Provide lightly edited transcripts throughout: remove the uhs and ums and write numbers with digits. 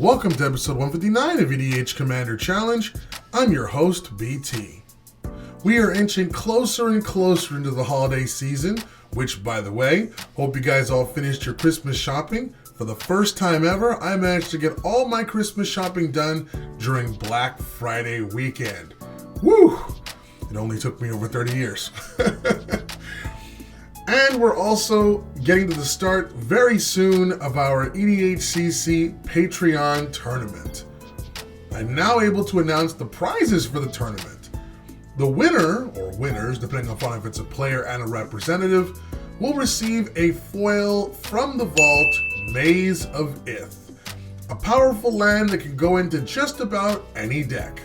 Welcome to episode 159 of EDH Commander Challenge. I'm your host, BT. We are inching closer and closer into the holiday season, which, by the way, hope you guys all finished your Christmas shopping. For the first time ever, I managed to get all my Christmas shopping done during Black Friday weekend. Woo! It only took me over 30 years. And we're also getting to the start very soon of our EDHCC Patreon Tournament. I'm now able to announce the prizes for the tournament. The winner, or winners, depending upon if it's a player and a representative, will receive a foil from the vault, Maze of Ith, a powerful land that can go into just about any deck.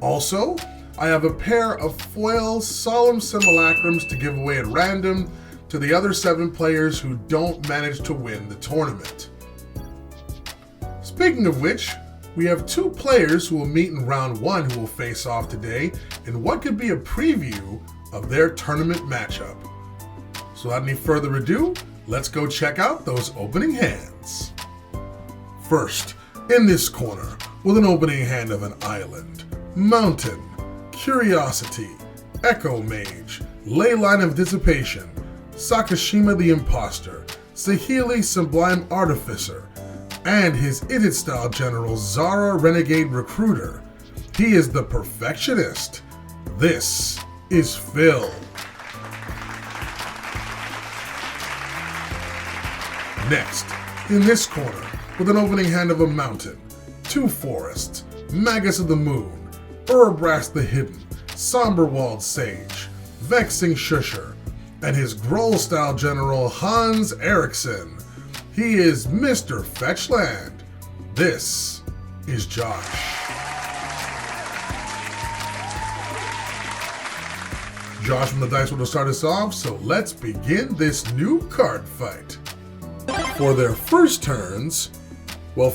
Also, I have a pair of foil Solemn Simulacrums to give away at random to the other 7 players who don't manage to win the tournament. Speaking of which, we have 2 players who will meet in round 1 who will face off today in what could be a preview of their tournament matchup. So without any further ado, let's go check out those opening hands. First, in this corner, with an opening hand of an island, mountain, Curiosity, Echo Mage, Leyline of Dissipation, Sakashima the Imposter, Saheeli Sublime Artificer, and his Izzet style general Zara Renegade Recruiter. He is the Perfectionist. This is Phil. Next, in this corner, with an opening hand of a mountain, 2 forests, Magus of the Moon, Urbrask the Hidden, Somberwald Sage, Vexing Shusher, and his Gruul-style general Hans Eriksson. He is Mr. Fetchland. This is Josh. Josh from the Dice will start us off, so let's begin this new card fight. For their first turns,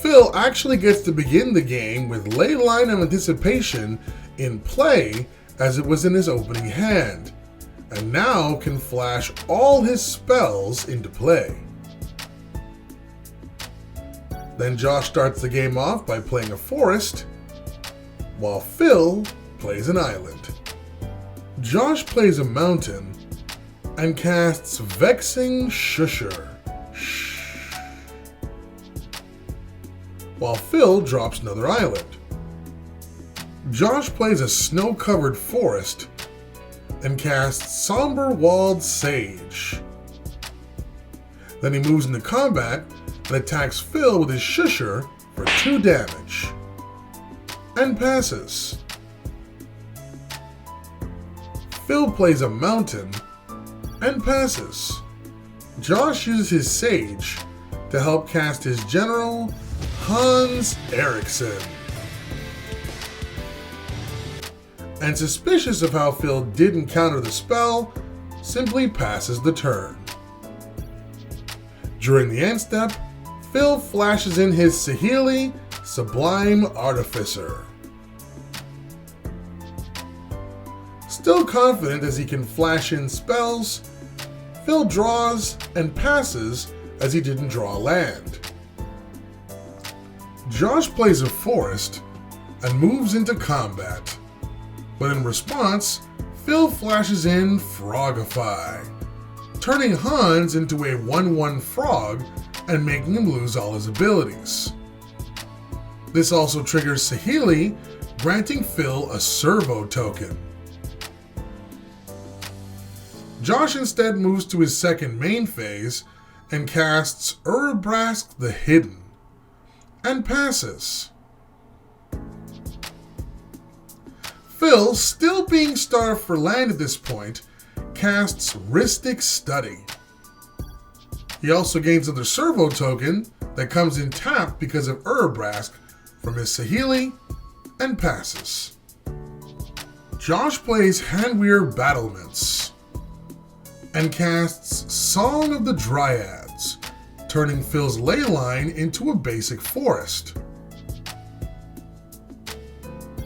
Phil actually gets to begin the game with Leyline of Anticipation in play as it was in his opening hand, and now can flash all his spells into play. Then Josh starts the game off by playing a forest, while Phil plays an island. Josh plays a mountain and casts Vexing Shusher, while Phil drops another island. Josh plays a snow-covered forest and casts Somberwald Sage. Then he moves into combat and attacks Phil with his Shusher for 2 damage, and passes. Phil plays a mountain and passes. Josh uses his Sage to help cast his general, Hans Eriksson. And suspicious of how Phil didn't counter the spell, simply passes the turn. During the end step, Phil flashes in his Saheeli Sublime Artificer. Still confident as he can flash in spells, Phil draws and passes as he didn't draw a land. Josh plays a forest and moves into combat, but in response, Phil flashes in Frogify, turning Hans into a 1/1 frog and making him lose all his abilities. This also triggers Saheeli, granting Phil a servo token. Josh instead moves to his second main phase and casts Urbrask the Hidden, and passes. Phil, still being starved for land at this point, casts Rhystic Study. He also gains another servo token that comes in tapped because of Urbrask from his Saheeli, and passes. Josh plays Handweir Battlements and casts Song of the Dryads, turning Phil's Leyline into a basic forest.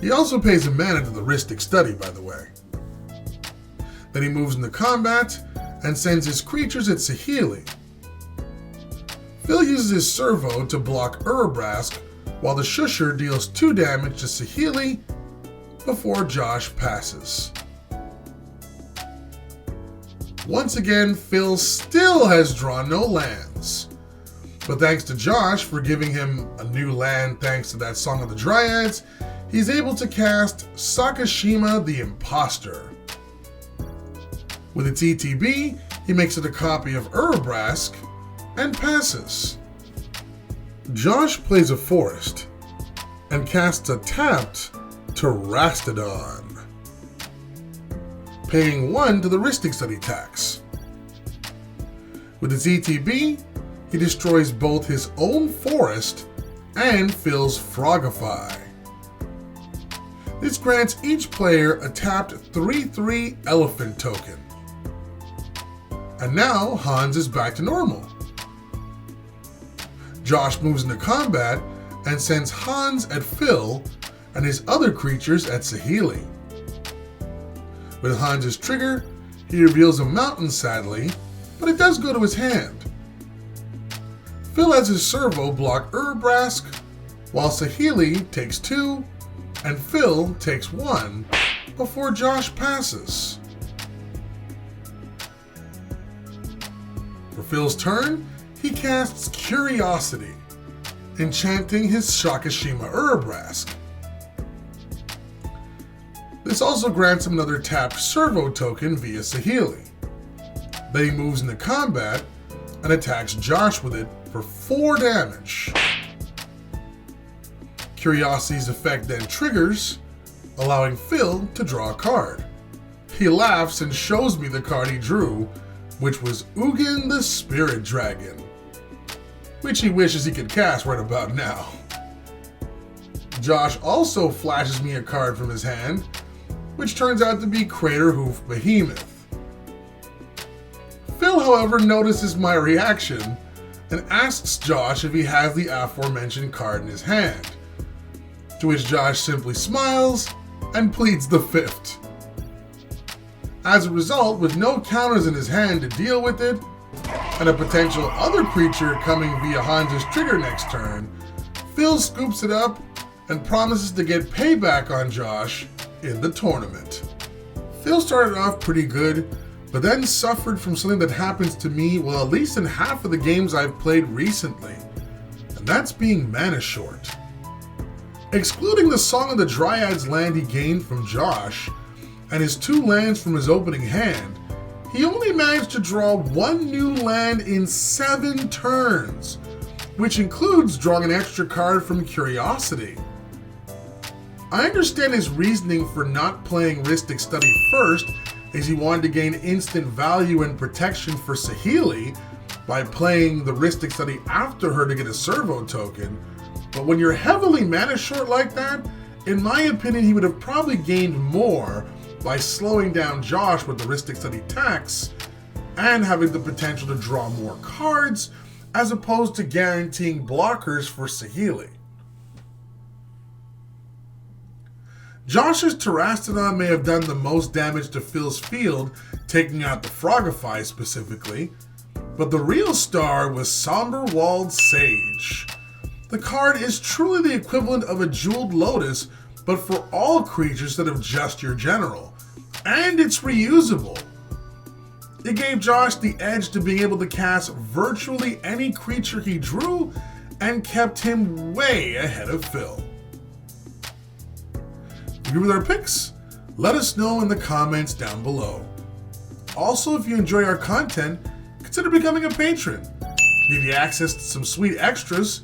He also pays a mana to the Rhystic Study, by the way. Then he moves into combat and sends his creatures at Saheeli. Phil uses his servo to block Urabrask, while the Shusher deals 2 damage to Saheeli before Josh passes. Once again, Phil still has drawn no lands. But thanks to Josh for giving him a new land thanks to that Song of the Dryads, he's able to cast Sakashima the Imposter. With its ETB, he makes it a copy of Urabrask and passes. Josh plays a forest and casts a tapped Terastodon, paying 1 to the Ristic Study tax. With its ETB, he destroys both his own forest and Phil's Frogify. This grants each player a tapped 3/3 elephant token. And now Hans is back to normal. Josh moves into combat and sends Hans at Phil and his other creatures at Saheeli. With Hans' trigger, he reveals a mountain sadly, but it does go to his hand. Phil has his servo block Urabrask, while Saheeli takes 2 and Phil takes 1 before Josh passes. For Phil's turn, he casts Curiosity, enchanting his Sakashima Urabrask. This also grants him another tapped servo token via Saheeli. Then he moves into combat and attacks Josh with it for 4 damage. Curiosity's effect then triggers, allowing Phil to draw a card. He laughs and shows me the card he drew, which was Ugin the Spirit Dragon, which he wishes he could cast right about now. Josh also flashes me a card from his hand, which turns out to be Craterhoof Behemoth. Phil, however, notices my reaction and asks Josh if he has the aforementioned card in his hand, to which Josh simply smiles and pleads the 5th. As a result, with no counters in his hand to deal with it, and a potential other creature coming via Hans' trigger next turn, Phil scoops it up and promises to get payback on Josh in the tournament. Phil started off pretty good, but then suffered from something that happens to me, well, at least in half of the games I've played recently, and that's being mana short. Excluding the Song of the Dryads land he gained from Josh, and his 2 lands from his opening hand, he only managed to draw 1 new land in 7 turns, which includes drawing an extra card from Curiosity. I understand his reasoning for not playing Ristic Study first, as he wanted to gain instant value and protection for Saheeli by playing the Ristic Study after her to get a servo token, but when you're heavily mana short like that, in my opinion he would have probably gained more by slowing down Josh with the Ristic Study tax and having the potential to draw more cards, as opposed to guaranteeing blockers for Saheeli. Josh's Terastodon may have done the most damage to Phil's field, taking out the Frogify specifically, but the real star was Somberwalled Sage. The card is truly the equivalent of a Jeweled Lotus, but for all creatures instead of just your general, and it's reusable. It gave Josh the edge to being able to cast virtually any creature he drew and kept him way ahead of Phil. Agree with our picks? Let us know in the comments down below. Also, if you enjoy our content, consider becoming a patron. Give you access to some sweet extras,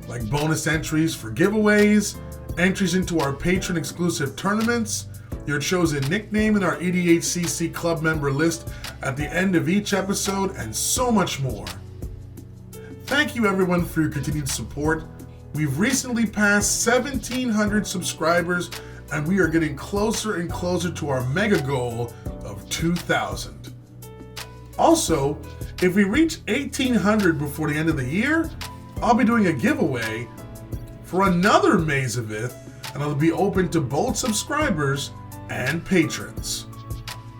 like bonus entries for giveaways, entries into our patron exclusive tournaments, your chosen nickname in our EDHCC club member list at the end of each episode, and so much more. Thank you everyone for your continued support. We've recently passed 1,700 subscribers, and we are getting closer and closer to our mega goal of 2,000. Also, if we reach 1,800 before the end of the year, I'll be doing a giveaway for another Maze of Ith, and it'll be open to both subscribers and patrons.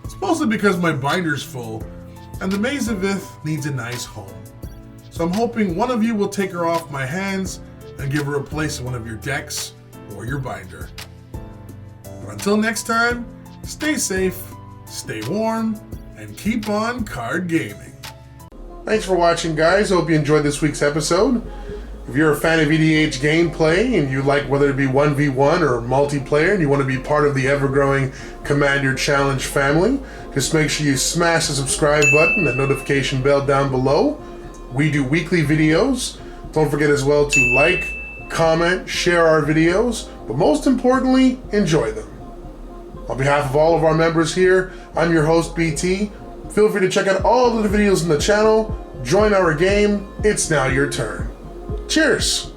It's mostly because my binder's full, and the Maze of Ith needs a nice home. So I'm hoping one of you will take her off my hands and give her a place in one of your decks or your binder. But until next time, stay safe, stay warm, and keep on card gaming. Thanks for watching, guys. Hope you enjoyed this week's episode. If you're a fan of EDH gameplay and you like whether it be 1v1 or multiplayer and you want to be part of the ever-growing Command Your Challenge family, just make sure you smash the subscribe button and notification bell down below. We do weekly videos. Don't forget as well to like, comment, share our videos, but most importantly, enjoy them. On behalf of all of our members here, I'm your host, BT. Feel free to check out all of the videos in the channel. Join our game. It's now your turn. Cheers!